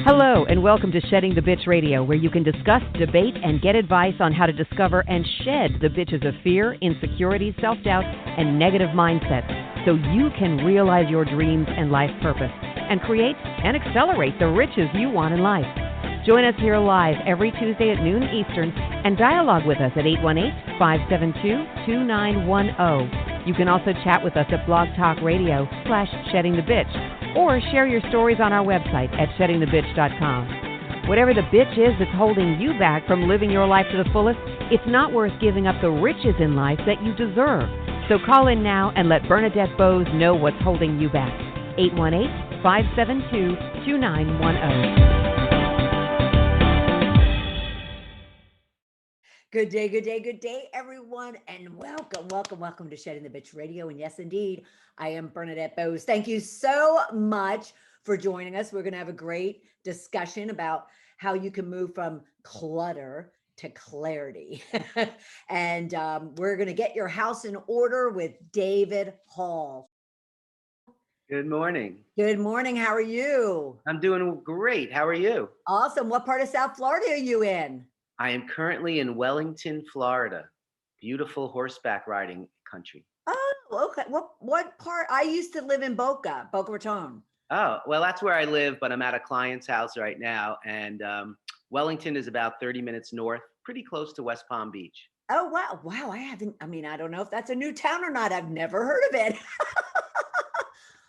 Hello, and welcome to Shedding the Bitch Radio, where you can discuss, debate, and get advice on how to discover and shed the bitches of fear, insecurity, self-doubt, and negative mindsets so you can realize your dreams and life purpose and create and accelerate the riches you want in life. Join us here live every Tuesday at noon Eastern and dialogue with us at 818-572-2910. You can also chat with us at Blog Talk Radio /SheddingTheBitch or share your stories on our website at sheddingthebitch.com. Whatever the bitch is that's holding you back from living your life to the fullest, it's not worth giving up the riches in life that you deserve. So call in now and let Bernadette Bowes know what's holding you back. 818-572-2910. Good day, everyone, and welcome to Shedding the Bitch Radio. And yes, indeed, I am Bernadette Bowes. Thank you so much for joining us. We're going to have a great discussion about how you can move from clutter to clarity. And we're going to get your house in order with David Hall. Good morning. Good morning. How are you? I'm doing great. How are you? Awesome. What part of South Florida are you in? I am currently in Wellington, Florida. Beautiful horseback riding country. Oh, okay. What part? I used to live in Boca Raton. Oh, well, that's where I live, but I'm at a client's house right now. And Wellington is about 30 minutes north, pretty close to West Palm Beach. Oh, wow. Wow. I don't know if that's a new town or not. I've never heard of it.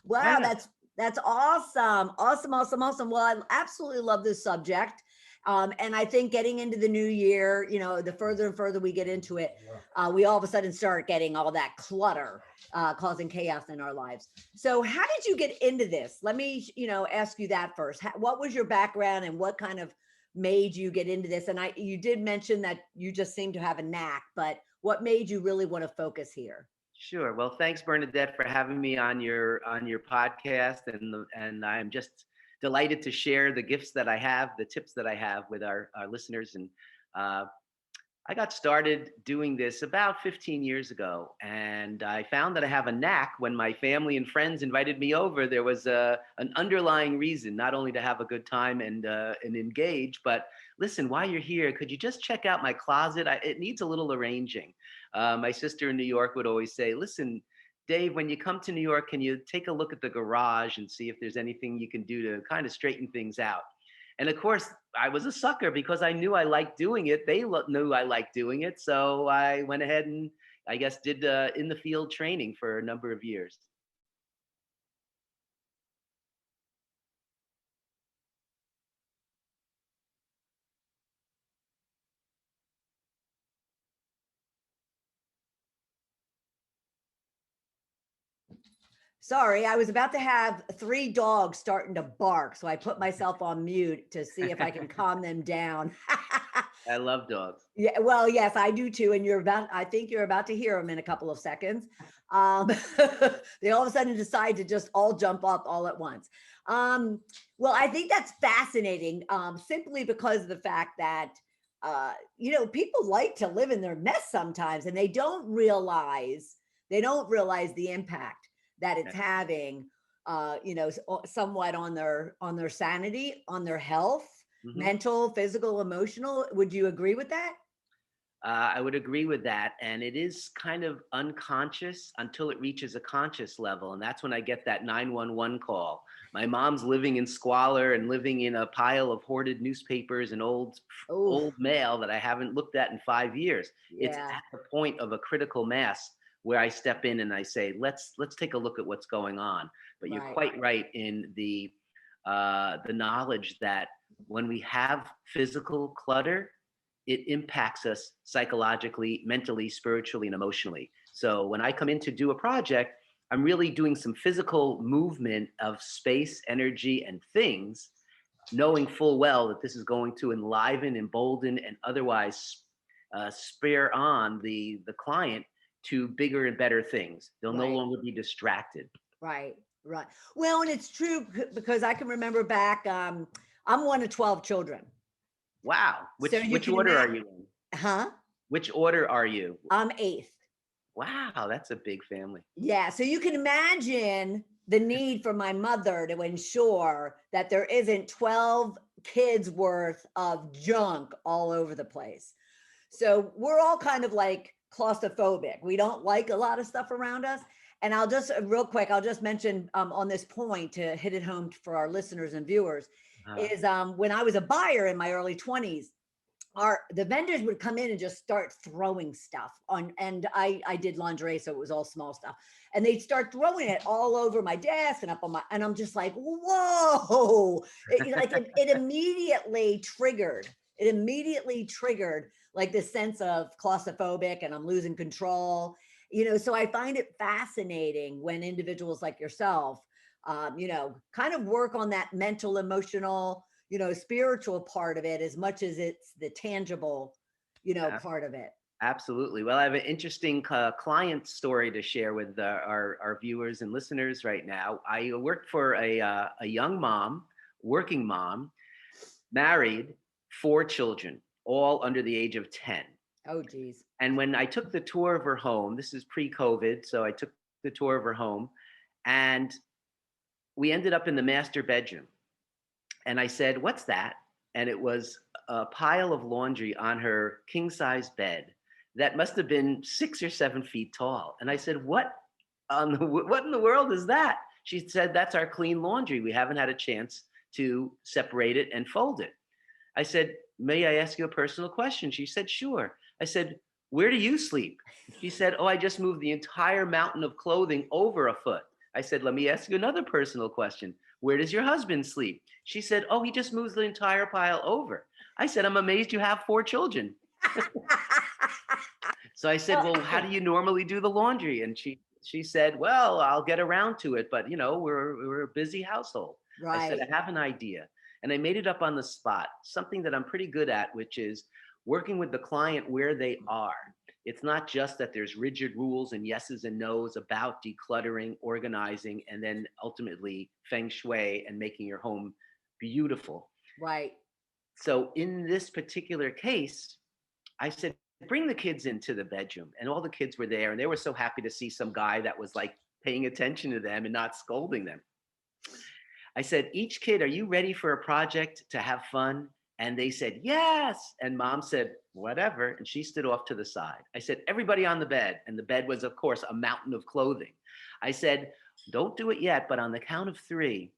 Wow. Yeah. That's awesome. Awesome. Well, I absolutely love this subject. And I think getting into the new year, the further and further we get into it, we all of a sudden start getting all that clutter, causing chaos in our lives. So how did you get into this? Let me, ask you that first. What was your background and what kind of made you get into this? And you did mention that you just seem to have a knack, but what made you really want to focus here? Sure. Well, thanks, Bernadette, for having me on your podcast. And I'm just delighted to share the gifts that I have, the tips that I have with our listeners. And I got started doing this about 15 years ago. And I found that I have a knack. When my family and friends invited me over, there was an underlying reason, not only to have a good time and engage, but listen, while you're here, could you just check out my closet? It needs a little arranging. My sister in New York would always say, listen, Dave, when you come to New York, can you take a look at the garage and see if there's anything you can do to kind of straighten things out? And of course, I was a sucker because I knew I liked doing it. They knew I liked doing it. So I went ahead and I guess did in the field training for a number of years. Sorry, I was about to have 3 dogs starting to bark, so I put myself on mute to see if I can calm them down. I love dogs. Yeah, well, yes, I do too. And I think you're about to hear them in a couple of seconds. They all of a sudden decide to just all jump up all at once. Well, I think that's fascinating, simply because of the fact that, people like to live in their mess sometimes, and they don't realize the impact that it's having, somewhat on their sanity, on their health, mental, physical, emotional. Would you agree with that? I would agree with that. And it is kind of unconscious until it reaches a conscious level. And that's when I get that 911 call. My mom's living in squalor and living in a pile of hoarded newspapers and old mail that I haven't looked at in 5 years. Yeah. It's at the point of a critical mass where I step in and I say, let's take a look at what's going on. But you're quite right in the knowledge that when we have physical clutter, it impacts us psychologically, mentally, spiritually, and emotionally. So when I come in to do a project, I'm really doing some physical movement of space, energy, and things, knowing full well that this is going to enliven, embolden, and otherwise spur on the client to bigger and better things. They'll no longer be distracted. Right. Well, and it's true because I can remember back, I'm one of 12 children. Wow. Which order are you in? Huh? Which order are you? I'm 8th. Wow, that's a big family. Yeah. So you can imagine the need for my mother to ensure that there isn't 12 kids worth of junk all over the place. So we're all kind of like claustrophobic. We don't like a lot of stuff around us. And I'll just real quick, I'll just mention on this point to hit it home for our listeners and viewers is when I was a buyer in my early 20s, the vendors would come in and just start throwing stuff on, and I did lingerie, so it was all small stuff, and they'd start throwing it all over my desk and up on my, and I'm just like, whoa. It immediately triggered like this sense of claustrophobic and I'm losing control, so I find it fascinating when individuals like yourself kind of work on that mental, emotional, spiritual part of it as much as it's the tangible, part of it. Absolutely. Well, I have an interesting client story to share with our viewers and listeners right now. I worked for a young mom, working mom, married, 4 children, all under the age of 10. Oh, geez. And when I took the tour of her home, this is pre-COVID, so I took the tour of her home, and we ended up in the master bedroom. And I said, "What's that?" And it was a pile of laundry on her king size bed that must have been 6 or 7 feet tall. And I said, what in the world is that? She said, "That's our clean laundry. We haven't had a chance to separate it and fold it." I said, "May I ask you a personal question?" She said, "Sure." I said, "Where do you sleep?" She said, "Oh, I just moved the entire mountain of clothing over a foot." I said, "Let me ask you another personal question. Where does your husband sleep?" She said, "Oh, he just moves the entire pile over." I said, "I'm amazed you have 4 children." So I said, "Well, how do you normally do the laundry?" And she said, "Well, I'll get around to it, but we're a busy household." Right. I said, "I have an idea." And I made it up on the spot, something that I'm pretty good at, which is working with the client where they are. It's not just that there's rigid rules and yeses and nos about decluttering, organizing, and then ultimately feng shui and making your home beautiful. Right. So in this particular case, I said, "Bring the kids into the bedroom." And all the kids were there and they were so happy to see some guy that was like paying attention to them and not scolding them. I said, "Each kid, are you ready for a project to have fun?" And they said, "Yes." And mom said, "Whatever." And she stood off to the side. I said, "Everybody on the bed." And the bed was, of course, a mountain of clothing. I said, "Don't do it yet, but on the count of 3,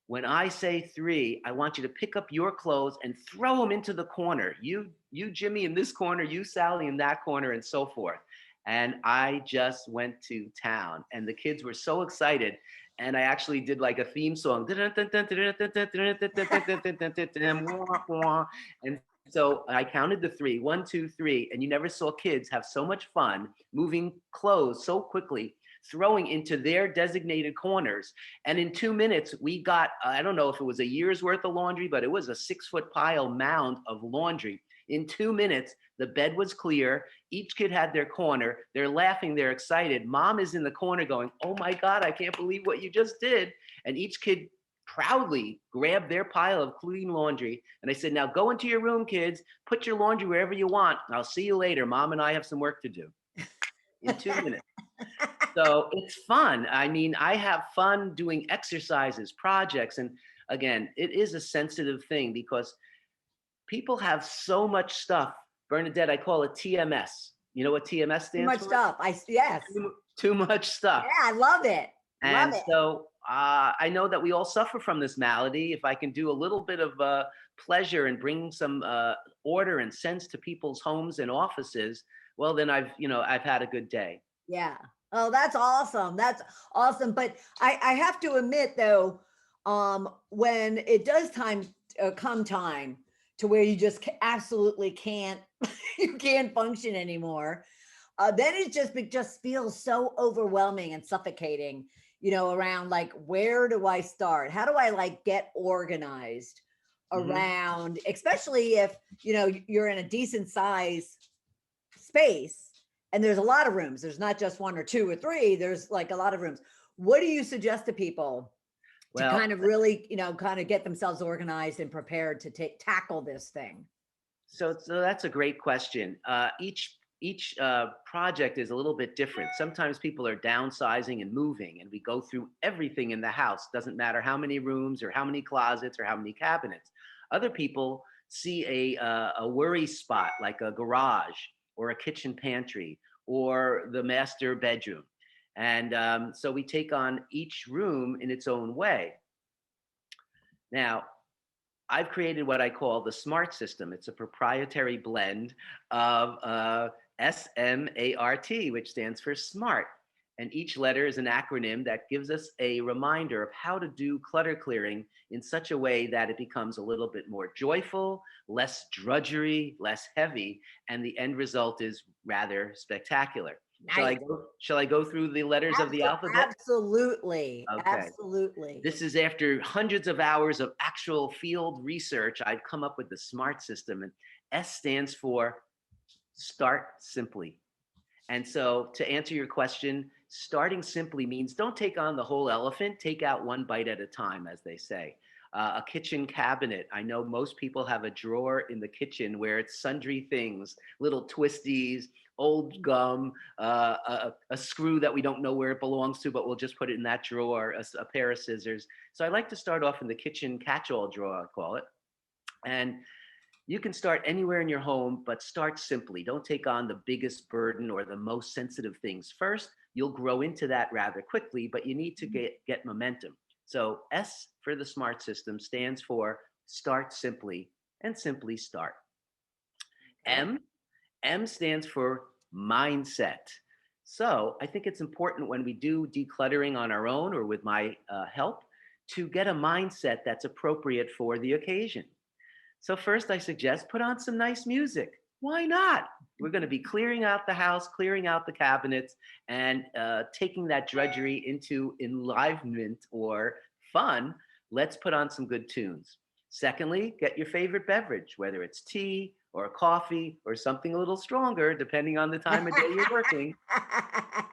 when I say 3, I want you to pick up your clothes and throw them into the corner. You, Jimmy, in this corner, you, Sally, in that corner, and so forth." And I just went to town. And the kids were so excited. And I actually did like a theme song. And so I counted the 3, 1, 2, 3, and you never saw kids have so much fun moving clothes so quickly, throwing into their designated corners. And in 2 minutes, we got, I don't know if it was a year's worth of laundry, but it was a 6-foot pile mound of laundry. In 2 minutes, the bed was clear. Each kid had their corner. They're laughing. They're excited. Mom is in the corner going, "Oh my God, I can't believe what you just did." And each kid proudly grabbed their pile of clean laundry. And I said, "Now go into your room, kids. Put your laundry wherever you want. I'll see you later. Mom and I have some work to do." In 2 minutes. So it's fun. I mean, I have fun doing exercises, projects. And again, it is a sensitive thing because people have so much stuff. Bernadette, I call it TMS. You know what TMS Too stands much for? stuff. Yes. Too much stuff. Yeah, I love it. And Love it. so I know that we all suffer from this malady. If I can do a little bit of pleasure and bring some order and sense to people's homes and offices, well, then I've had a good day. Yeah. Oh, that's awesome. That's awesome. But I have to admit though, when it does come time to where you just absolutely can't, you can't function anymore. Then it just feels so overwhelming and suffocating, around like, where do I start? How do I like get organized around, especially if, you're in a decent size space and there's a lot of rooms. There's not just 1 or 2 or 3. There's like a lot of rooms. What do you suggest to people to kind of really, kind of get themselves organized and prepared to tackle this thing? So that's a great question. Each each project is a little bit different. Sometimes people are downsizing and moving, and we go through everything in the house. Doesn't matter how many rooms or how many closets or how many cabinets. Other people see a worry spot like a garage or a kitchen pantry or the master bedroom. And so we take on each room in its own way. Now, I've created what I call the SMART system. It's a proprietary blend of SMART, which stands for SMART. And each letter is an acronym that gives us a reminder of how to do clutter clearing in such a way that it becomes a little bit more joyful, less drudgery, less heavy, and the end result is rather spectacular. Nice. Shall I go through the letters of the alphabet? Absolutely. Okay. Absolutely. This is after hundreds of hours of actual field research. I've come up with the SMART system, and S stands for start simply. And so, to answer your question, starting simply means don't take on the whole elephant, take out one bite at a time, as they say. A kitchen cabinet. I know most people have a drawer in the kitchen where it's sundry things, little twisties, old gum, a screw that we don't know where it belongs to, but we'll just put it in that drawer, a pair of scissors. So I like to start off in the kitchen catch-all drawer, I call it. And you can start anywhere in your home, but start simply. Don't take on the biggest burden or the most sensitive things first. You'll grow into that rather quickly, but you need to get momentum. So S for the SMART system stands for start simply and simply start. M, M stands for mindset. So I think it's important when we do decluttering on our own or with my help to get a mindset that's appropriate for the occasion. So first I suggest put on some nice music. Why not? We're going to be clearing out the house, clearing out the cabinets, and taking that drudgery into enlivenment or fun. Let's put on some good tunes. Secondly, get your favorite beverage, whether it's tea or coffee or something a little stronger, depending on the time of day you're working.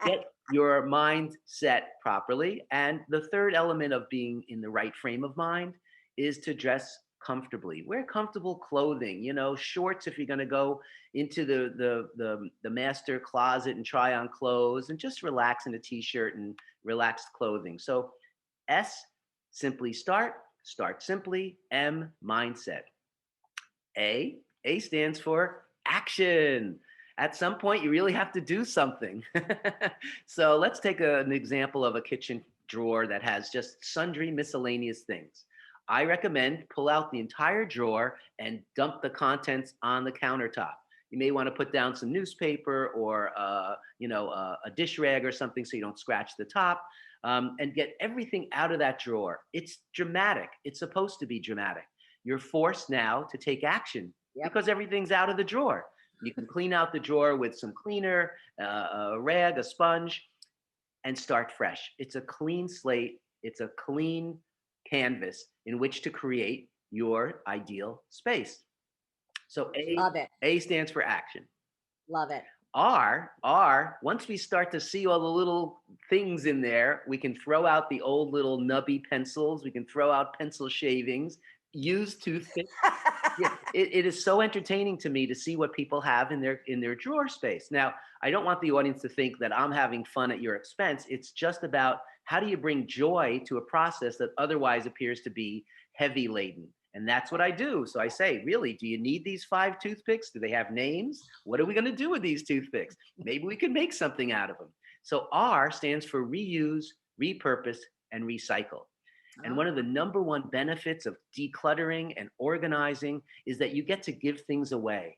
Get your mind set properly. And the third element of being in the right frame of mind is to dress comfortably. Wear comfortable clothing, shorts if you're going to go into the master closet and try on clothes, and just relax in a t-shirt and relaxed clothing. So S, simply start simply. M, mindset. A stands for action. At some point, you really have to do something. So let's take an example of a kitchen drawer that has just sundry miscellaneous things. I recommend pull out the entire drawer and dump the contents on the countertop. You may want to put down some newspaper or a dish rag or something so you don't scratch the top, and get everything out of that drawer. It's dramatic. It's supposed to be dramatic. You're forced now to take action because everything's out of the drawer. You can clean out the drawer with some cleaner, a rag, a sponge, and start fresh. It's a clean slate. It's a clean canvas in which to create your ideal space. So Love it. A stands for action. Love it. R, once we start to see all the little things in there, we can throw out the old little nubby pencils. We can throw out pencil shavings, use toothpicks. Yeah, it is so entertaining to me to see what people have in their drawer space. Now, I don't want the audience to think that I'm having fun at your expense. It's just about how do you bring joy to a process that otherwise appears to be heavy laden. And that's what I do. So I say, really, do you need these 5 toothpicks? Do they have names? What are we going to do with these toothpicks? Maybe we can make something out of them. So R stands for reuse, repurpose, and recycle. And one of the number one benefits of decluttering and organizing is that you get to give things away.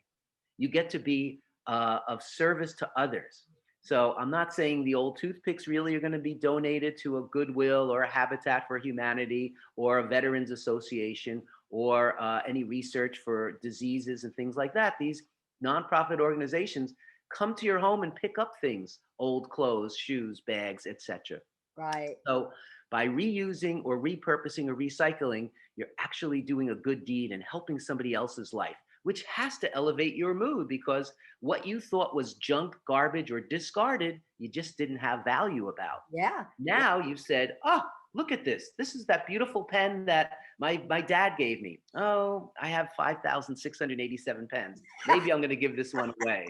You get to be of service to others. So I'm not saying the old toothpicks really are going to be donated to a Goodwill or a Habitat for Humanity or a Veterans Association or any research for diseases and things like that. These nonprofit organizations come to your home and pick up things, old clothes, shoes, bags, etc. Right. So by reusing or repurposing or recycling, you're actually doing a good deed and helping somebody else's life, which has to elevate your mood because what you thought was junk, garbage, or discarded, you just didn't have value about. Yeah. Now you've said, oh, Look at this. This is that beautiful pen that my dad gave me. Oh, I have 5,687 pens. Maybe I'm going to give this one away.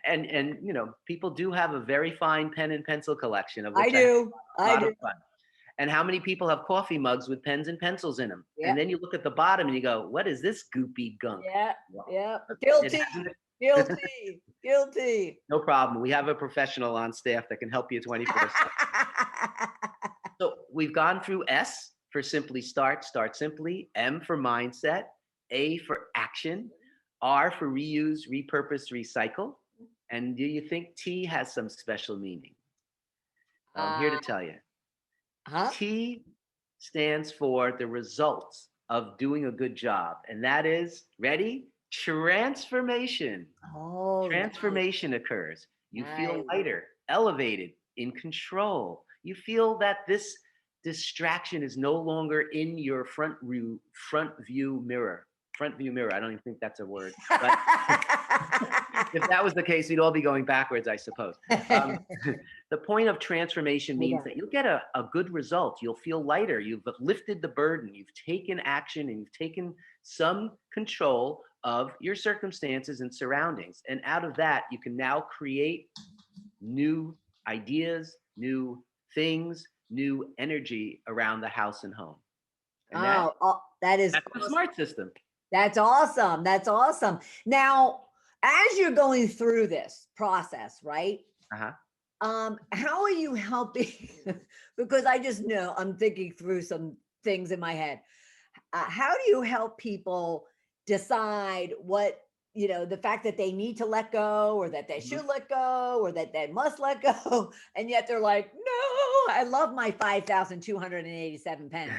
And you know, people do have a very fine pen and pencil collection, of I which I have do. a I lot do. of fun. And how many people have coffee mugs with pens and pencils in them? Yeah. And then you look at the bottom and you go, what is this goopy gunk? Yeah. Well, Yeah. it Guilty. hasn't- Guilty. Guilty. no problem. We have a professional on staff that can help you 24/7. So we've gone through S for simply start, start simply, M for mindset, A for action, R for reuse, repurpose, recycle. And do you think T has some special meaning? I'm here to tell you. Huh? T stands for the results of doing a good job. And that is, ready? Transformation. Oh, nice. Transformation occurs. You feel Nice. lighter, elevated, in control. You feel that this distraction is no longer in your front view mirror. Front view mirror. I don't even think that's a word. But if that was the case, we'd all be going backwards, I suppose. The point of transformation means that you'll get a good result. You'll feel lighter. You've lifted the burden. You've taken action and you've taken some control of your circumstances and surroundings. And out of that, you can now create new ideas, new things, new energy around the house and home. And that is that's the awesome. smart system. That's awesome. That's awesome. Now, as you're going through this process, right? Uh-huh. How are you helping? Because I just know I'm thinking through some things in my head. How do you help people decide what, the fact that they need to let go or that they should let go or that they must let go? And yet they're like, no, I love my 5,287 pens.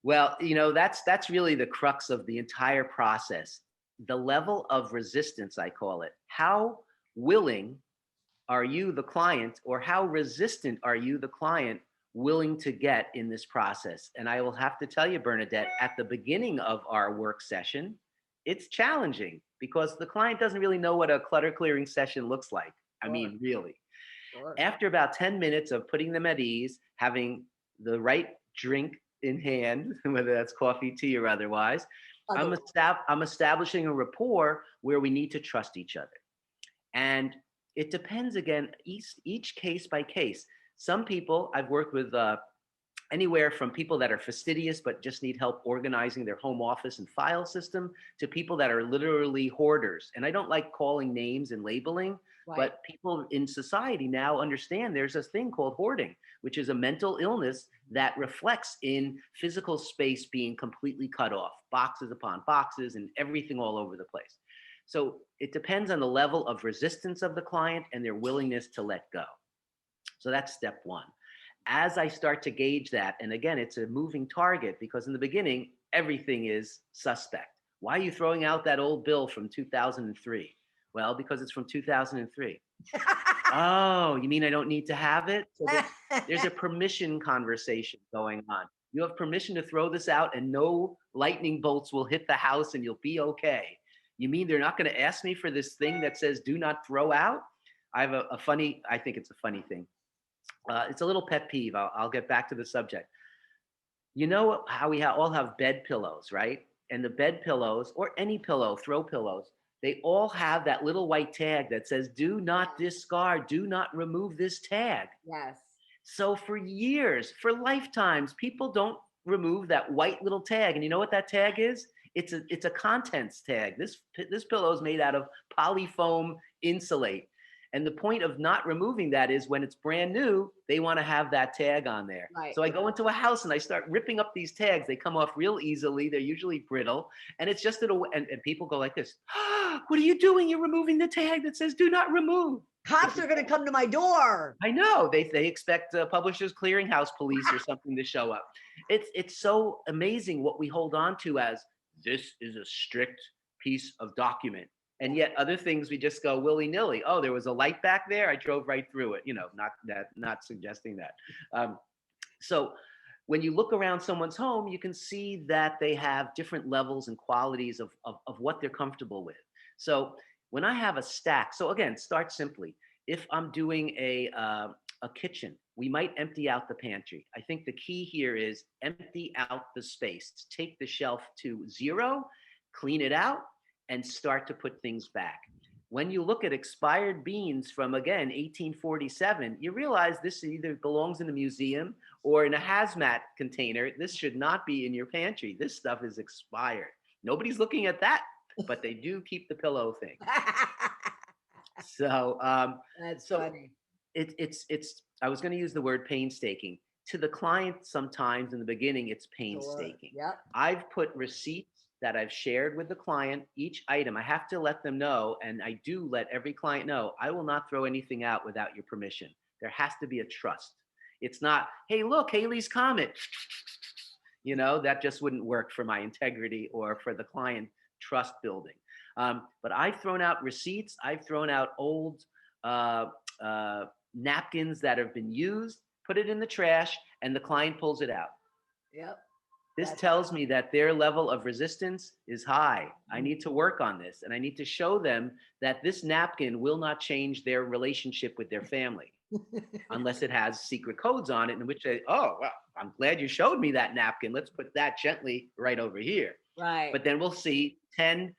Well, that's really the crux of the entire process. The level of resistance, I call it. How willing are you, the client, or how resistant are you, the client, willing to get in this process? And I will have to tell you, Bernadette, at the beginning of our work session, it's challenging because the client doesn't really know what a clutter clearing session looks like. I mean, really. Sure. After about 10 minutes of putting them at ease, having the right drink in hand, whether that's coffee, tea, or otherwise, I'm establishing a rapport where we need to trust each other. And it depends, again, each case by case. Some people I've worked with anywhere from people that are fastidious but just need help organizing their home office and file system to people that are literally hoarders. And I don't like calling names and labeling, Right. but people in society now understand there's a thing called hoarding, which is a mental illness that reflects in physical space being completely cut off, boxes upon boxes and everything all over the place. So it depends on the level of resistance of the client and their willingness to let go. So that's step one. As I start to gauge that, and again, it's a moving target because in the beginning, everything is suspect. Why are you throwing out that old bill from 2003? Well, because it's from 2003. Oh, you mean I don't need to have it? So there's a permission conversation going on. You have permission to throw this out and no lightning bolts will hit the house and you'll be okay. You mean they're not going to ask me for this thing that says do not throw out? I have I think it's a funny thing. It's a little pet peeve. I'll get back to the subject. You know how we all have bed pillows, right? And the bed pillows, or any pillow, throw pillows, they all have that little white tag that says, do not discard, do not remove this tag. Yes. So for years, for lifetimes, people don't remove that white little tag. And you know what that tag is? It's a contents tag. This pillow is made out of polyfoam insulate. And the point of not removing that is when it's brand new, they want to have that tag on there. Right. So I go into a house and I start ripping up these tags. They come off real easily. They're usually brittle. And it's just and people go like this, what are you doing? You're removing the tag that says do not remove. Cops are going to come to my door. I know. They expect Publishers Clearinghouse police or something to show up. It's so amazing what we hold on to as this is a strict piece of document. And yet other things we just go willy-nilly. Oh, there was a light back there. I drove right through it. Not suggesting that. So when you look around someone's home, you can see that they have different levels and qualities of what they're comfortable with. So when I have a stack, so again, start simply. If I'm doing a a kitchen. We might empty out the pantry. I think the key here is empty out the space. Take the shelf to zero, clean it out, and start to put things back. When you look at expired beans from, again, 1847, you realize this either belongs in a museum or in a hazmat container. This should not be in your pantry. This stuff is expired. Nobody's looking at that, but they do keep the pillow thing. So, That's so funny. it's I was going to use the word painstaking. To the client, sometimes in the beginning, it's Sure. painstaking. Yep. I've put receipts that I've shared with the client, each item. I have to let them know, and I do let every client know, I will not throw anything out without your permission. There has to be a trust. It's not, hey, look, Haley's Comet. That just wouldn't work for my integrity or for the client trust building. But I've thrown out receipts. I've thrown out old uh, napkins that have been used, put it in the trash, and the client pulls it out. Yep. This That's tells me that their level of resistance is high. I Mhm. need to work on this, and I need to show them that this napkin will not change their relationship with their family unless it has secret codes on it, in which they, oh, well, I'm glad you showed me that napkin. Let's put that gently right over here. Right. But then we'll see 10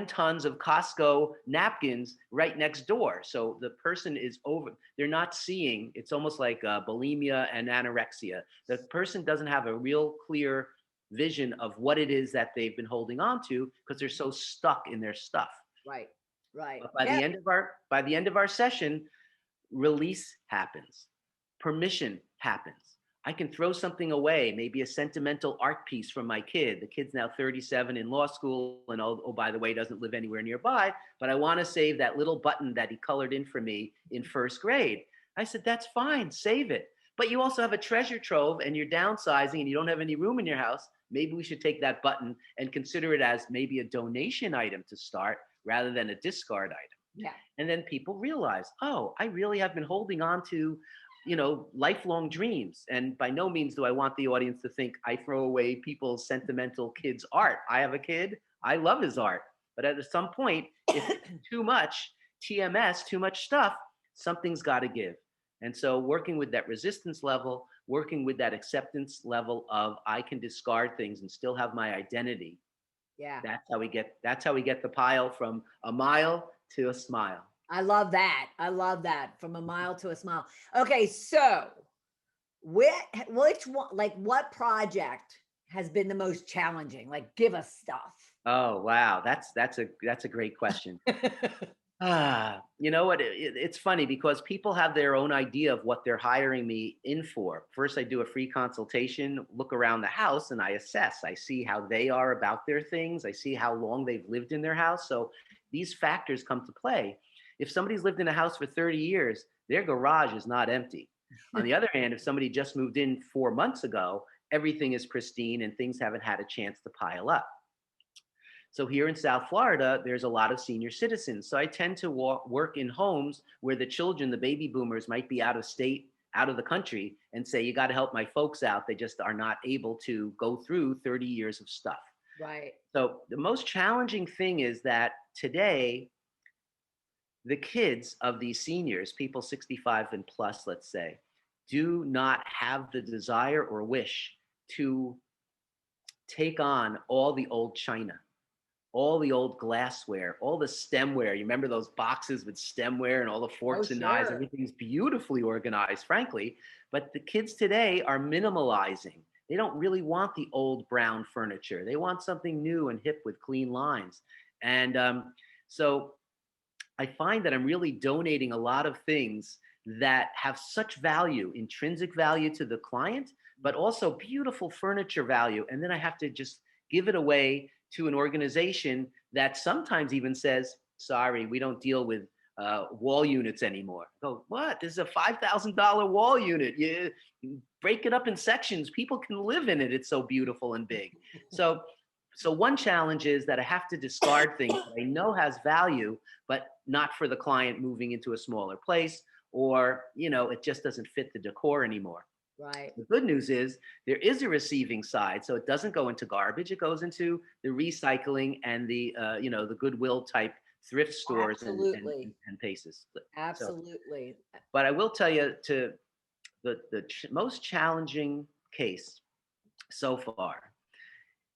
tons of Costco napkins right next door. So the person is they're not seeing, it's almost like bulimia and anorexia. The person doesn't have a real clear vision of what it is that they've been holding on to because they're so stuck in their stuff. Right. Right. But by Yep. the end of our session, release happens, permission happens. I can throw something away, maybe a sentimental art piece from my kid. The kid's now 37 in law school, and oh, by the way, doesn't live anywhere nearby, but I want to save that little button that he colored in for me in first grade. I said, that's fine, save it. But you also have a treasure trove and you're downsizing and you don't have any room in your house. Maybe we should take that button and consider it as maybe a donation item to start rather than a discard item. Yeah. And then people realize, oh, I really have been holding on to, lifelong dreams. And by no means do I want the audience to think I throw away people's sentimental kids' art. I have a kid, I love his art. But at some point, if it's too much TMS, too much stuff, something's got to give. And so working with that resistance level, working with that acceptance level of I can discard things and still have my identity. Yeah. That's how we get the pile from a mile to a smile. I love that. I love that. From a mile to a smile. Okay, so which one, like what project has been the most challenging? Like give us stuff. Oh, wow. That's a great question. You know what? It's funny because people have their own idea of what they're hiring me in for. First, I do a free consultation, look around the house, and I assess. I see how they are about their things. I see how long they've lived in their house. So these factors come to play. If somebody's lived in a house for 30 years, their garage is not empty. On the other hand, if somebody just moved in 4 months ago, everything is pristine and things haven't had a chance to pile up. So here in South Florida, there's a lot of senior citizens. So I tend to work in homes where the children, the baby boomers, might be out of state, out of the country, and say, you got to help my folks out. They just are not able to go through 30 years of stuff. Right. So the most challenging thing is that today, the kids of these seniors, people 65 and plus, let's say, do not have the desire or wish to take on all the old china, all the old glassware, all the stemware. You remember those boxes with stemware and all the forks and knives? Sure. Everything's beautifully organized, frankly. But the kids today are minimalizing. They don't really want the old brown furniture. They want something new and hip with clean lines. And so I find that I'm really donating a lot of things that have such value, intrinsic value to the client, but also beautiful furniture value. And then I have to just give it away to an organization that sometimes even says, sorry, we don't deal with wall units anymore. I go, what? This is a $5,000 wall unit. You break it up in sections. People can live in it. It's so beautiful and big. So one challenge is that I have to discard things that I know has value, but not for the client moving into a smaller place, or, it just doesn't fit the decor anymore. Right. The good news is there is a receiving side, so it doesn't go into garbage. It goes into the recycling and the the goodwill type thrift stores Absolutely. and places. So, Absolutely. but I will tell you, to most challenging case so far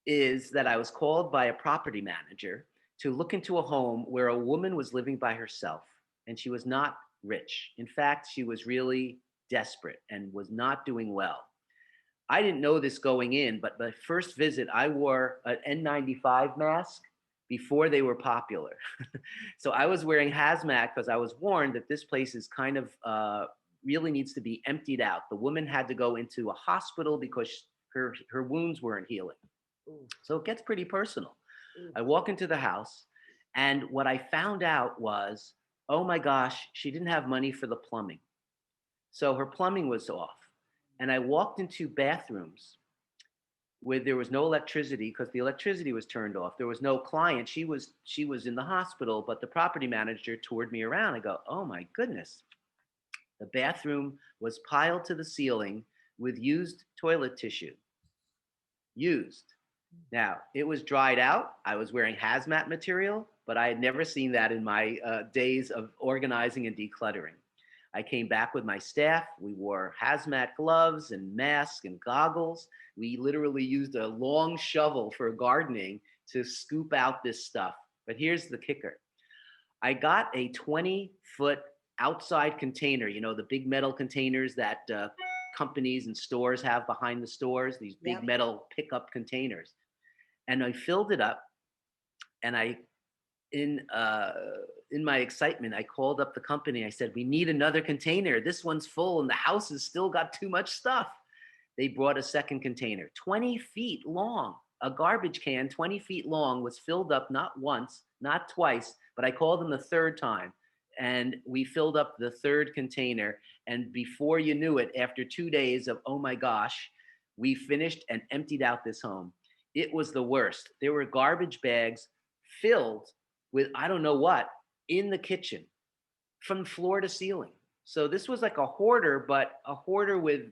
is that I was called by a property manager to look into a home where a woman was living by herself, and she was not rich. In fact, she was really desperate and was not doing well. I didn't know this going in, but my first visit, I wore an N95 mask before they were popular. So I was wearing hazmat because I was warned that this place is kind of really needs to be emptied out. The woman had to go into a hospital because her wounds weren't healing. Ooh, So it gets pretty personal. ooh. I walk into the house, and what I found out was, oh my gosh, she didn't have money for the plumbing. So her plumbing was off. And I walked into bathrooms where there was no electricity because the electricity was turned off. There was no client. She was in the hospital, but the property manager toured me around. I go, oh my goodness. The bathroom was piled to the ceiling with used toilet tissue. Used. Now, it was dried out. I was wearing hazmat material, but I had never seen that in my days of organizing and decluttering. I came back with my staff. We wore hazmat gloves and masks and goggles. We literally used a long shovel for gardening to scoop out this stuff. But here's the kicker. I got a 20-foot outside container, the big metal containers that companies and stores have behind the stores, these big Yep. metal pickup containers. And I filled it up, and in my excitement, I called up the company. I said, we need another container. This one's full and the house has still got too much stuff. They brought a second container, 20 feet long. A garbage can 20 feet long was filled up not once, not twice, but I called them the third time. And we filled up the third container. And before you knew it, after 2 days of, oh my gosh, we finished and emptied out this home. It was the worst. There were garbage bags filled with I don't know what in the kitchen from floor to ceiling. So this was like a hoarder, but a hoarder with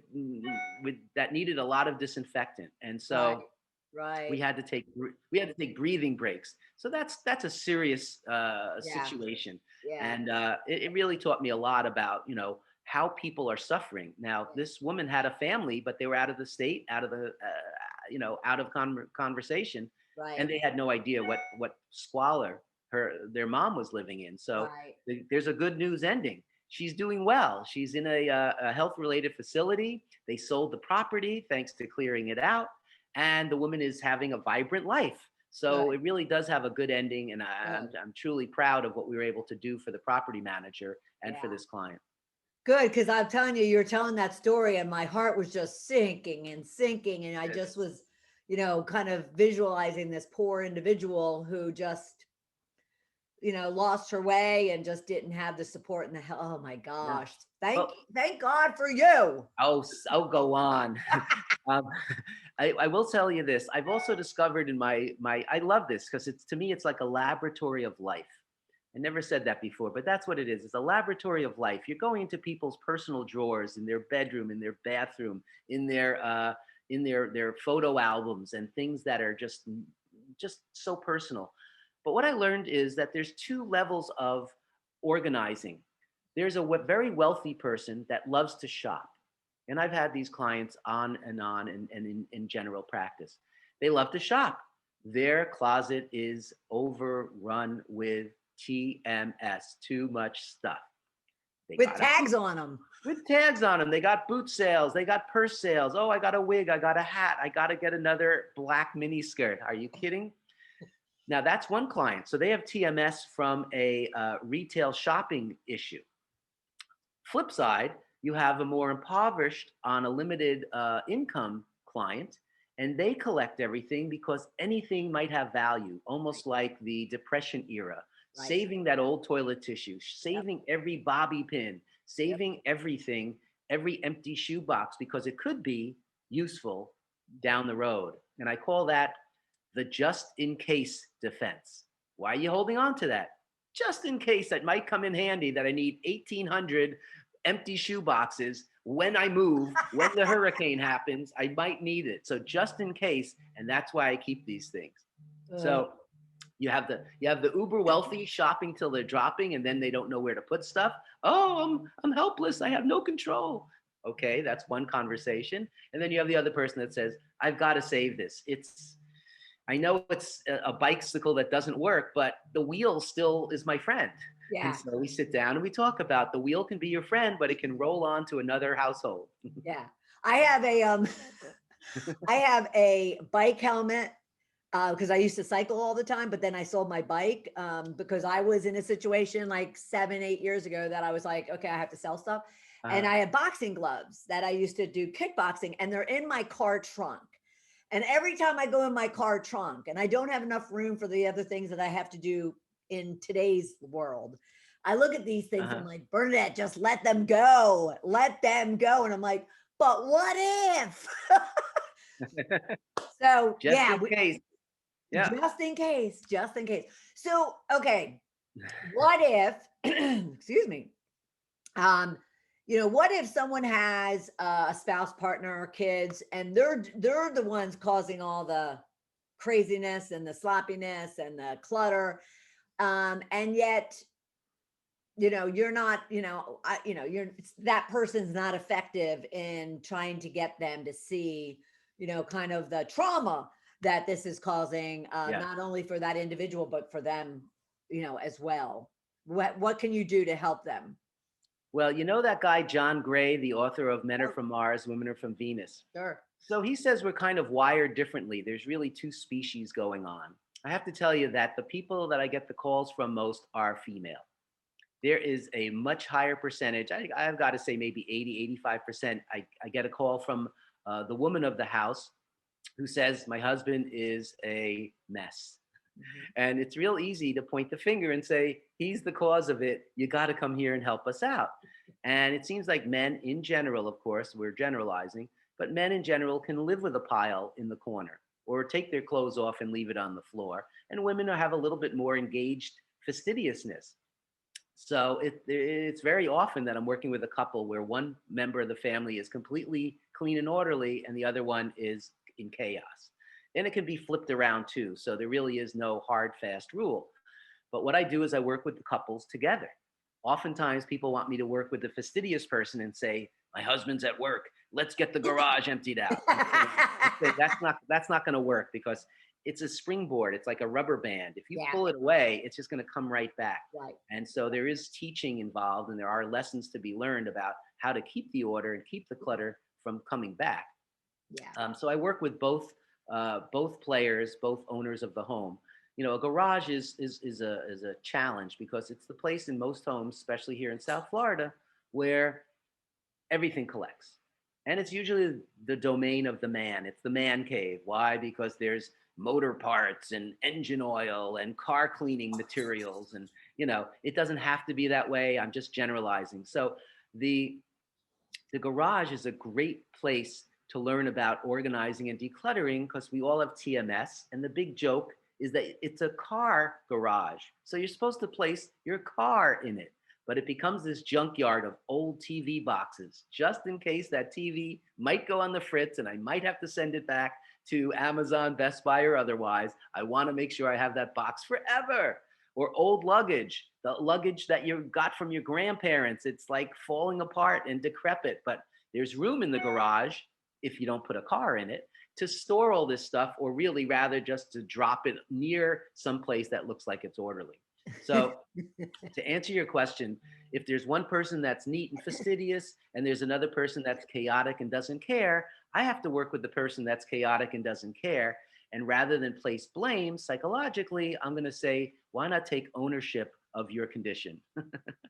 that needed a lot of disinfectant. And so Right. we had to take breathing breaks. So that's a serious Yeah. situation. Yeah. And it really taught me a lot about how people are suffering. Now, this woman had a family, but they were out of the state, out of the out of conversation, Right. and they had no idea what squalor their mom was living in. So Right. there's a good news ending. She's doing well. She's in a health related facility. They sold the property thanks to clearing it out, and the woman is having a vibrant life. So Good. it really does have a good ending, and Good. I'm truly proud of what we were able to do for the property manager and for Yeah. this client. Good, because I'm telling you, you're telling that story, and my heart was just sinking and sinking, and I Good. just was, kind of visualizing this poor individual who just, lost her way and just didn't have the support and the help. Oh my Yeah. gosh! Well, Thank God for you. I'll go on. um, I will tell you this. I've also discovered in my I love this because to me it's like a laboratory of life. I never said that before, but that's what it is. It's a laboratory of life. You're going into people's personal drawers in their bedroom, in their bathroom, in their photo albums and things that are just so personal. But what I learned is that there's two levels of organizing. There's a very wealthy person that loves to shop. And I've had these clients on and in general practice. They love to shop. Their closet is overrun with TMS, too much stuff. They With got tags on them. with tags on them. They got boot sales. They got purse sales. Oh, I got a wig. I got a hat. I got to get another black mini skirt. Are you kidding? Now, that's one client. So they have TMS from a retail shopping issue. Flip side, you have a more impoverished on a limited income client, and they collect everything because anything might have value, almost like the Depression era, Right. saving that old toilet tissue, saving every bobby pin, Yep. saving everything, every empty shoebox, because it could be useful down the road. And I call that the just in case defense. Why are you holding on to that? Just in case that might come in handy that I need 1,800 empty shoe boxes when I move, when the hurricane happens, I might need it. So just in case, and that's why I keep these things. So You have the uber wealthy shopping till they're dropping, and then they don't know where to put stuff. Oh, I'm helpless. I have no control. Okay, that's one conversation. And then you have the other person that says, I've got to save this. I know it's a bicycle that doesn't work, but the wheel still is my friend. And Yeah. so we sit down and we talk about the wheel can be your friend, but it can roll on to another household. Yeah. I have a I have a bike helmet because I used to cycle all the time, but then I sold my bike because I was in a situation like 7, 8 years ago that I was like, okay, I have to sell stuff. And Uh, I had boxing gloves that I used to do kickboxing, and they're in my car trunk. And every time I go in my car trunk and I don't have enough room for the other things that I have to do in today's world, I look at these things and I'm uh-huh. like, Bernadette, just let them go. Let them go. And I'm like, but what if? So Just yeah, in case. Yeah. just in case, just in case. So, okay, what if, excuse me, um, what if someone has a spouse, partner, or kids, and they're the ones causing all the craziness and the sloppiness and the clutter, and yet, you're not, you're that person's not effective in trying to get them to see, kind of the trauma that this is causing, Yeah. not only for that individual but for them, as well. What can you do to help them? Well, you know that guy, John Gray, the author of Men Are Oh, From Mars, Women Are From Venus. sure. So he says we're kind of wired differently. There's really two species going on. I have to tell you that the people that I get the calls from most are female. There is a much higher percentage. I've got to say maybe 80, 85%. I get a call from the woman of the house who says, my husband is a mess. Mhm. And it's real easy to point the finger and say, he's the cause of it. You got to come here and help us out. And it seems like men in general, of course, we're generalizing, but men in general can live with a pile in the corner or take their clothes off and leave it on the floor. And women have a little bit more engaged fastidiousness. So it's very often that I'm working with a couple where one member of the family is completely clean and orderly and the other one is in chaos. And it can be flipped around too. So there really is no hard, fast rule. But what I do is I work with the couples together. Oftentimes people want me to work with the fastidious person and say, my husband's at work. Let's get the garage emptied out. I say that's not going to work because it's a springboard. It's like a rubber band. If you Yeah, pull it away, it's just going to come right back. right. And so there is teaching involved, and there are lessons to be learned about how to keep the order and keep the clutter from coming back. Yeah. So I work with both players, both owners of the home. A garage is a challenge because it's the place in most homes, especially here in South Florida, where everything collects. And it's usually the domain of the man. It's the man cave. Why? Because there's motor parts and engine oil and car cleaning materials. And, it doesn't have to be that way. I'm just generalizing. So the the garage is a great place to learn about organizing and decluttering because we all have TMS. And the big joke is that it's a car garage. So you're supposed to place your car in it, but it becomes this junkyard of old TV boxes just in case that TV might go on the fritz and I might have to send it back to Amazon, Best Buy, or otherwise. I want to make sure I have that box forever. Or old luggage, the luggage that you got from your grandparents. It's like falling apart and decrepit, but there's room in the garage if you don't put a car in it to store all this stuff, or really rather just to drop it near some place that looks like it's orderly. So to answer your question, if there's one person that's neat and fastidious and there's another person that's chaotic and doesn't care, I have to work with the person that's chaotic and doesn't care. And rather than place blame psychologically, I'm going to say, why not take ownership of your condition?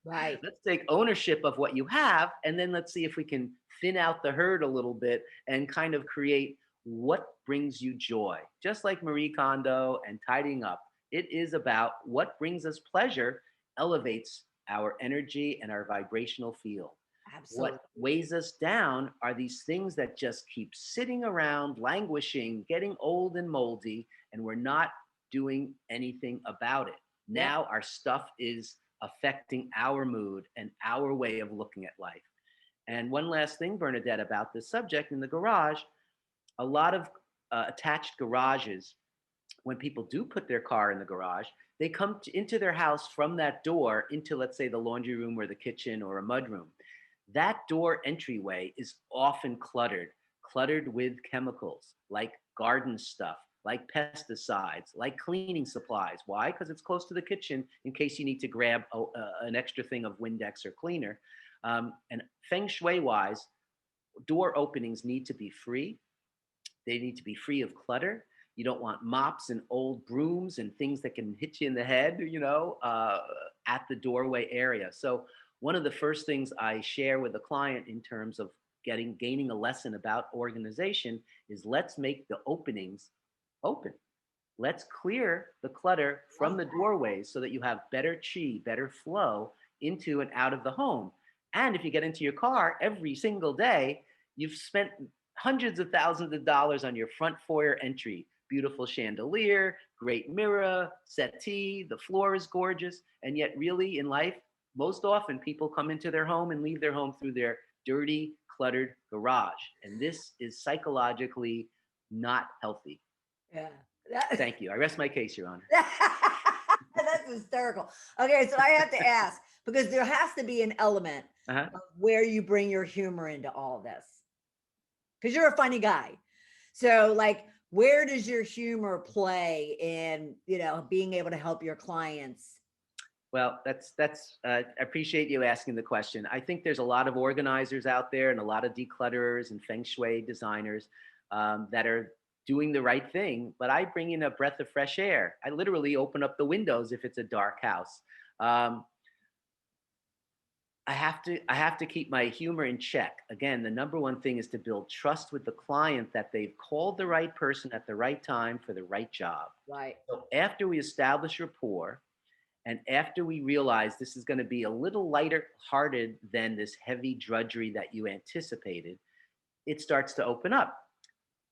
Right. Let's take ownership of what you have, and then let's see if we can thin out the herd a little bit and kind of create what brings you joy. Just like Marie Kondo and tidying up, it is about what brings us pleasure, elevates our energy and our vibrational field. Absolutely. What weighs us down are these things that just keep sitting around, languishing, getting old and moldy, and we're not doing anything about it. Yep. Now our stuff is affecting our mood and our way of looking at life. And one last thing, Bernadette, about this subject in the garage, a lot of attached garages when people do put their car in the garage, they come into their house from that door into, let's say, the laundry room or the kitchen or a mudroom. That door entryway is often cluttered with chemicals like garden stuff, like pesticides, like cleaning supplies. Why? Because it's close to the kitchen in case you need to grab an extra thing of Windex or cleaner. And feng shui wise, door openings need to be free. They need to be free of clutter. You don't want mops and old brooms and things that can hit you in the head, at the doorway area. So one of the first things I share with a client in terms of gaining a lesson about organization is let's make the openings open. Let's clear the clutter from the doorways so that you have better chi, better flow into and out of the home. And if you get into your car every single day, you've spent hundreds of thousands of dollars on your front foyer entry. Beautiful chandelier, great mirror, settee, the floor is gorgeous. And yet, really, in life, most often people come into their home and leave their home through their dirty, cluttered garage. And this is psychologically not healthy. Yeah. Thank you. I rest my case, Your Honor. That's hysterical. Okay, so I have to ask, because there has to be an element of where you bring your humor into all of this. Because you're a funny guy. So, like, where does your humor play in, being able to help your clients? Well, I appreciate you asking the question. I think there's a lot of organizers out there and a lot of declutterers and feng shui designers that are doing the right thing, but I bring in a breath of fresh air. I literally open up the windows if it's a dark house. I have to keep my humor in check. Again, the number one thing is to build trust with the client that they've called the right person at the right time for the right job. Right. So after we establish rapport, and after we realize this is going to be a little lighter hearted than this heavy drudgery that you anticipated, it starts to open up.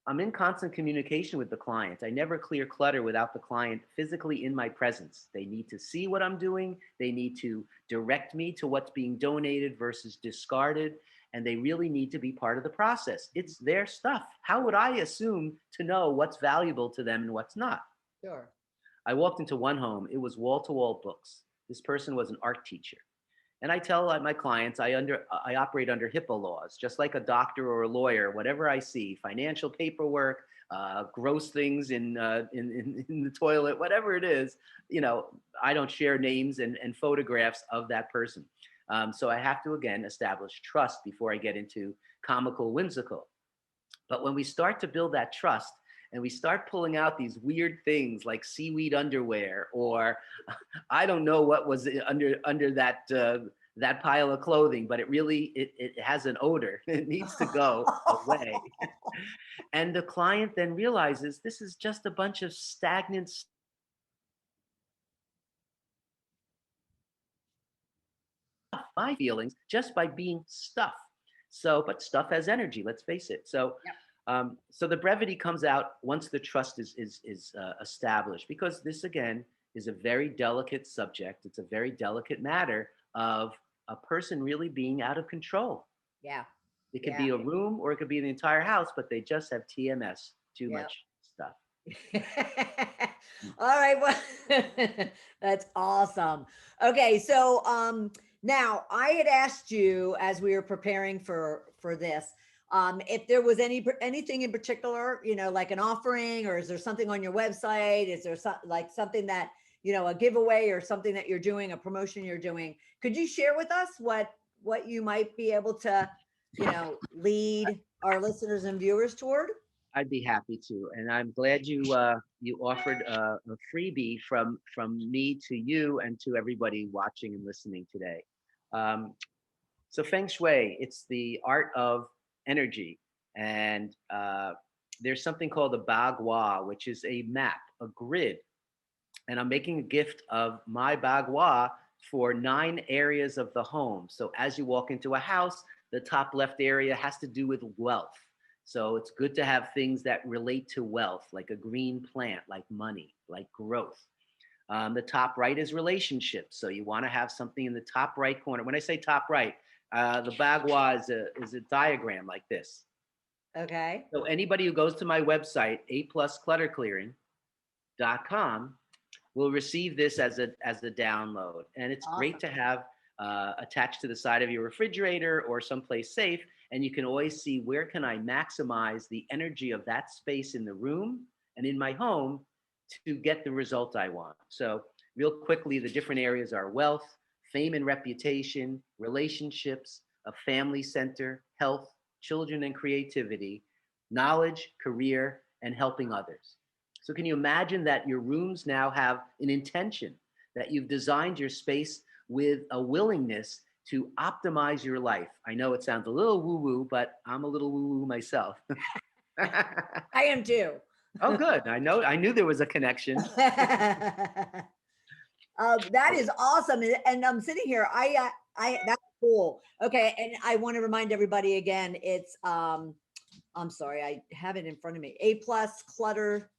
I'm in constant communication with the client. I never clear clutter without the client physically in my presence. They need to see what I'm doing. They need to direct me to what's being donated versus discarded. And they really need to be part of the process. It's their stuff. How would I assume to know what's valuable to them and what's not? Sure. I walked into one home. It was wall-to-wall books. This person was an art teacher. And I tell my clients, I operate under HIPAA laws, just like a doctor or a lawyer. Whatever I see, financial paperwork, gross things in the toilet, whatever it is, I don't share names and photographs of that person. So I have to, again, establish trust before I get into comical, whimsical. But when we start to build that trust, and we start pulling out these weird things like seaweed underwear, or I don't know what was under that pile of clothing, but it has an odor. It needs to go away. And the client then realizes this is just a bunch of stagnant stuff, my feelings, just by being stuff. So, but stuff has energy, let's face it. So, Yep. So the brevity comes out once the trust is established, because this again is a very delicate subject. It's a very delicate matter of a person really being out of control. Yeah. It could be a room or it could be the entire house, but they just have TMS, too Yep. much stuff. All right. Well, that's awesome. Okay. So, now I had asked you as we were preparing for this, if there was anything in particular, like an offering, or is there something on your website? Is there something that, a giveaway or something that you're doing, a promotion you're doing? Could you share with us what you might be able to, lead our listeners and viewers toward? I'd be happy to, and I'm glad you offered a freebie from me to you and to everybody watching and listening today. So Feng Shui, it's the art of energy, and there's something called a bagua, which is a map, a grid, and I'm making a gift of my bagua for 9 areas of the home. So as you walk into a house, the top left area has to do with wealth. So it's good to have things that relate to wealth, like a green plant, like money, like growth. The top right is relationships. So you want to have something in the top right corner. When I say top right, the bagua is a diagram like this. Okay. So anybody who goes to my website, A+ Clutter Clearing, will receive this as a download, and it's great Awesome. to have attached to the side of your refrigerator or someplace safe. And you can always see, where can I maximize the energy of that space in the room and in my home to get the result I want. So real quickly, the different areas are wealth, fame and reputation, relationships, a family center, health, children and creativity, knowledge, career, and helping others. So can you imagine that your rooms now have an intention, that you've designed your space with a willingness to optimize your life? I know it sounds a little woo-woo, but I'm a little woo-woo myself. I am too. Oh, good. I knew there was a connection. That is awesome. And I'm sitting here. That's cool. Okay. And I want to remind everybody again, it's, I'm sorry, I have it in front of me. A plus clutter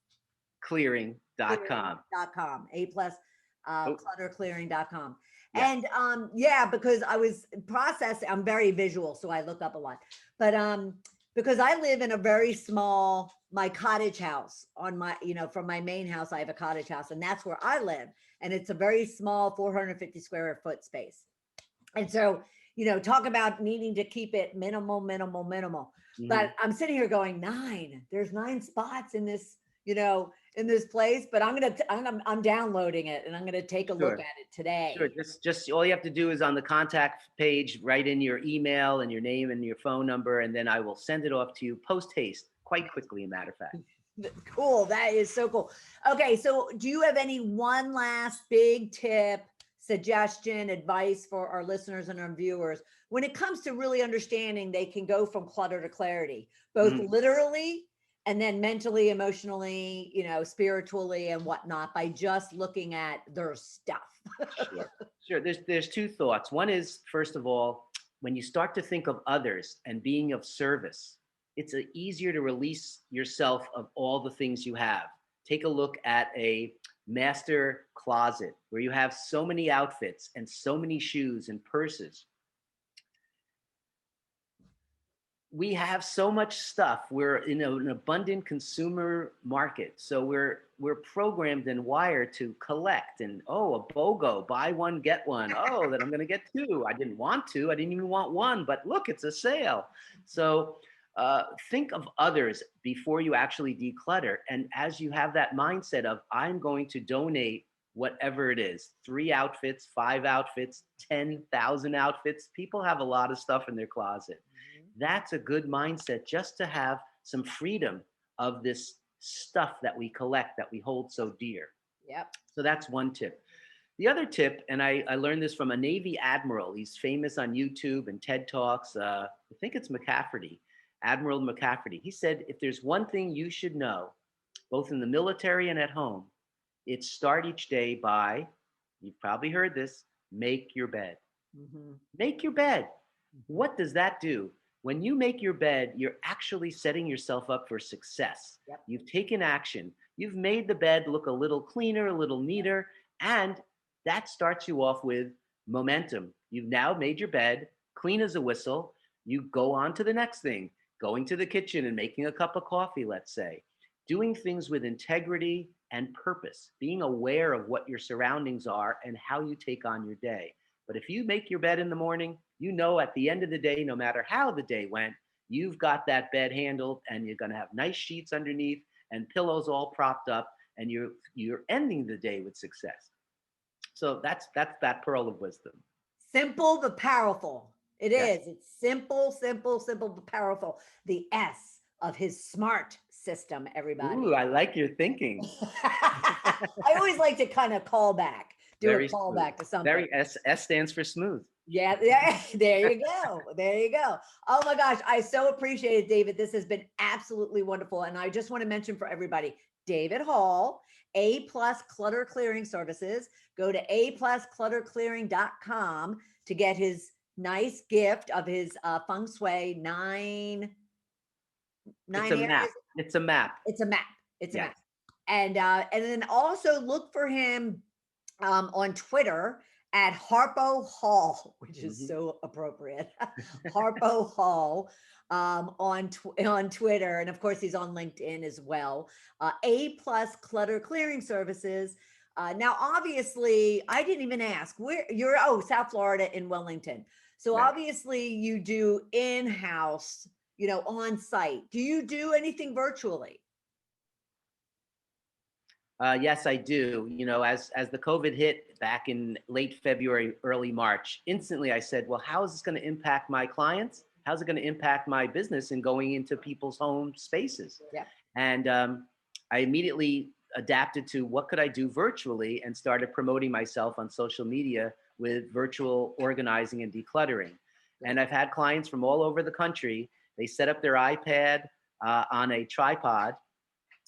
Clearing.com. clearing.com. A plus Oh, clutterclearing.com. yeah. And yeah, because I was processing, I'm very visual, so I look up a lot. But because I live in a very small, my cottage house on my, from my main house, I have a cottage house, and that's where I live. And it's a very small 450 square foot space. And so, talk about needing to keep it minimal, minimal, minimal. Mhm. But I'm sitting here going, there's 9 spots in this, in this place, but I'm downloading it and I'm gonna take a look Sure. at it today. Sure. Just all you have to do is, on the contact page, write in your email and your name and your phone number, and then I will send it off to you post haste, quite quickly, a matter of fact. Cool. That is so cool. Okay, so do you have any one last big tip, suggestion, advice for our listeners and our viewers when it comes to really understanding they can go from clutter to clarity, both literally and then mentally, emotionally, spiritually and whatnot, by just looking at their stuff? Sure. Sure. There's two thoughts. One is, first of all, when you start to think of others and being of service, it's easier to release yourself of all the things you have. Take a look at a master closet where you have so many outfits and so many shoes and purses. We have so much stuff. We're in an abundant consumer market, so we're programmed and wired to collect. And a BOGO, buy one get one. Oh, that I'm going to get two. I didn't want to. I didn't even want one, but look, it's a sale. So think of others before you actually declutter. And as you have that mindset of, I'm going to donate whatever it is, 3 outfits, 5 outfits, 10,000 outfits. People have a lot of stuff in their closet. That's a good mindset, just to have some freedom of this stuff that we collect, that we hold so dear. Yep. So that's one tip. The other tip, and I learned this from a Navy admiral. He's famous on YouTube and TED Talks. I think it's McCafferty, Admiral McCafferty. He said, if there's one thing you should know, both in the military and at home, it's start each day by, you've probably heard this, make your bed. Make your bed. What does that do? When you make your bed, you're actually setting yourself up for success. Yep. You've taken action. You've made the bed look a little cleaner, a little neater, and that starts you off with momentum. You've now made your bed, clean as a whistle. You go on to the next thing, going to the kitchen and making a cup of coffee, let's say. Doing things with integrity and purpose, being aware of what your surroundings are and how you take on your day. But if you make your bed in the morning, at the end of the day, no matter how the day went, you've got that bed handled, and you're going to have nice sheets underneath and pillows all propped up, and you're ending the day with success. So that's that pearl of wisdom. Simple but powerful. It is. It's simple, simple, simple but powerful. The S of his SMART system, everybody. Ooh, I like your thinking. I always like to kind of call back. Do a callback to something. Very S stands for smooth. Yeah, there you go. There you go. Oh my gosh, I so appreciate it, David. This has been absolutely wonderful. And I just want to mention for everybody, David Hall, A Plus Clutter Clearing Services. Go to aplusclutterclearing.com to get his nice gift of his feng shui nine It's a map. It's a map. It's a map. It's a map. And then also look for him on Twitter at Harpo Hall, which is so appropriate. Harpo Hall. on Twitter, and of course he's on LinkedIn as well. A Plus Clutter Clearing Services. Now, obviously, I didn't even ask where you're. Oh, South Florida in Wellington. So Right. obviously, you do in-house, on site. Do you do anything virtually? Yes, I do. As the COVID hit back in late February, early March, instantly I said, well, how is this going to impact my clients? How's it going to impact my business and going into people's home spaces? Yeah. And I immediately adapted to what could I do virtually and started promoting myself on social media with virtual organizing and decluttering. And I've had clients from all over the country. They set up their iPad on a tripod.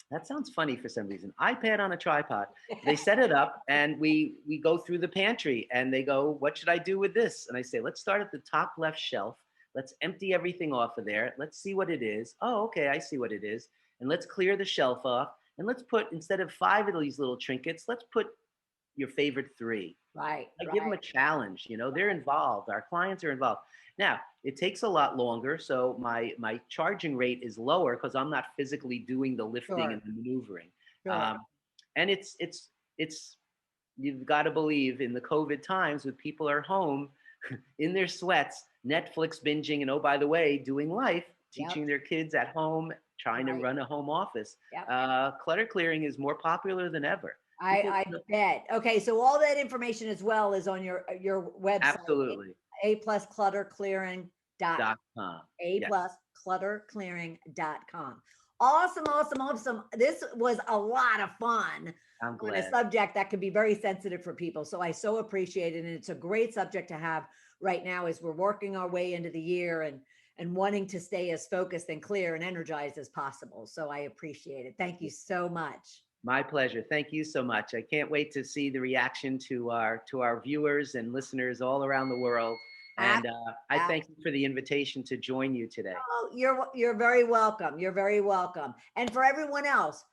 That sounds funny for some reason. iPad on a tripod. They set it up and we go through the pantry and they go, what should I do with this? And I say, let's start at the top left shelf. Let's empty everything off of there. Let's see what it is. Oh, okay, I see what it is. And let's clear the shelf off. And let's put, instead of 5 of these little trinkets, let's put your favorite 3. Right. I give them a challenge. They're involved. Our clients are involved. Now, it takes a lot longer, so my charging rate is lower because I'm not physically doing the lifting Sure. and the maneuvering. Sure. And it's you've got to believe in the COVID times with people are home in their sweats, Netflix binging, and oh, by the way, doing life, teaching their kids at home, trying to run a home office. Clutter clearing is more popular than ever. I bet. Okay, so all that information as well is on your website. Absolutely. aplusclutterclearing.com. aplusclutterclearing.com. Awesome. This was a lot of fun. I'm glad. On a subject that can be very sensitive for people. So I so appreciate it. And it's a great subject to have right now as we're working our way into the year and wanting to stay as focused and clear and energized as possible. So I appreciate it. Thank you so much. My pleasure. Thank you so much. I can't wait to see the reaction to our viewers and listeners all around the world. And I thank you for the invitation to join you today. Oh, you're very welcome. You're very welcome. And for everyone else,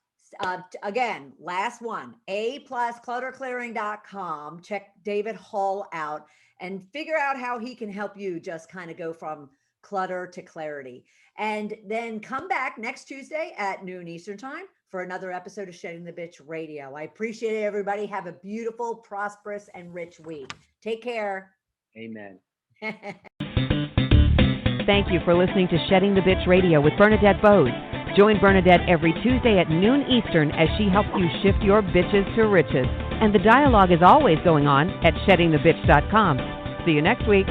again, last one, aplusclutterclearing.com. Check David Hall out and figure out how he can help you just kind of go from clutter to clarity. And then come back next Tuesday at noon Eastern time for another episode of Shedding the Bitch Radio. I appreciate it, everybody. Have a beautiful, prosperous, and rich week. Take care. Amen. Thank you for listening to Shedding the Bitch Radio with Bernadette Bose. Join Bernadette every Tuesday at noon Eastern as she helps you shift your bitches to riches. And the dialogue is always going on at sheddingthebitch.com. See you next week.